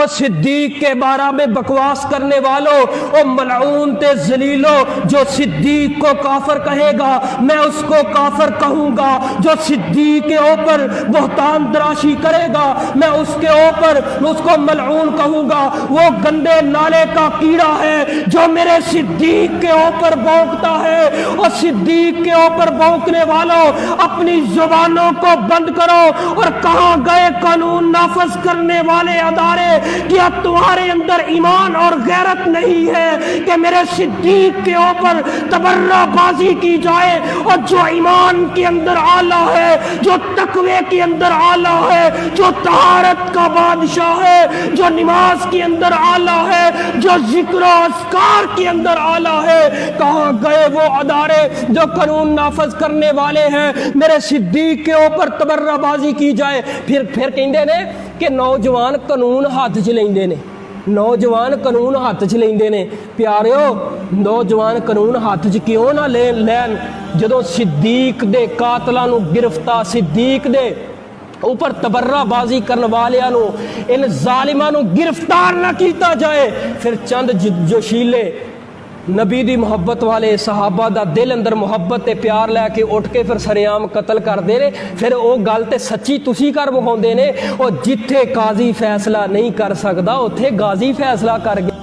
और सिद्दीक के बारे में बकवास करने वालों और मलऊन ते जलीलो, जो सिद्दीक को काफर कहेगा मैं उसको काफर कहूंगा, जो सिद्दीक के ऊपर बहतान तराशी करेगा मैं उसके ऊपर उसको मलऊन कहूंगा। वो गंदे नाले का कीड़ा है जो मेरे सिद्दीक के ऊपर भौंकता है। और सिद्दीक के ऊपर भौंकने वालों अपनी जुबानों को बंद करो। और कहां गए कानून नाफज करने वाले अदारे? क्या तुम्हारे अंदर ईमान और गैरत नहीं है कि मेरे सिद्दीक के ऊपर तबर्राबाजी की जाए? और जो ईमान के अंदर आला है, जो तकवे के अंदर आला है, जो तहारत का बादशाह है, जो नमाज के अंदर आला है, जो जिक्र अस्कार के अंदर आला है, कहां गए वो अदारे जो कानून नाफज करने वाले हैं? मेरे सिद्दीक के ऊपर तबर्राबाजी की जाए। फिर कहते ने कि नौजवान कानून हाथ च लेंदे ने, नौजवान कानून हाथ च लेंदे ने। प्यारिओ, नौजवान कानून हाथ च क्यों ना लैन जदों सिद्दीक दे कातलां नूं गिरफ्तार, सिद्दीक दे ऊपर तबर्राबाजी करने वालियां नूं, इन जालिमां नूं गिरफ्तार ना कीता जाए। फिर चंद जोशीले नबी दी मुहब्बत वाले सहाबा दा दिल अंदर मुहब्बत ते प्यार लैके उठ के फिर सरेआम कतल करदे ने। फिर वो गल ते सच्ची तुसी कर विखाउंदे ने। और जिथे काजी फैसला नहीं कर सकदा उत्थे गाजी फैसला कर गया।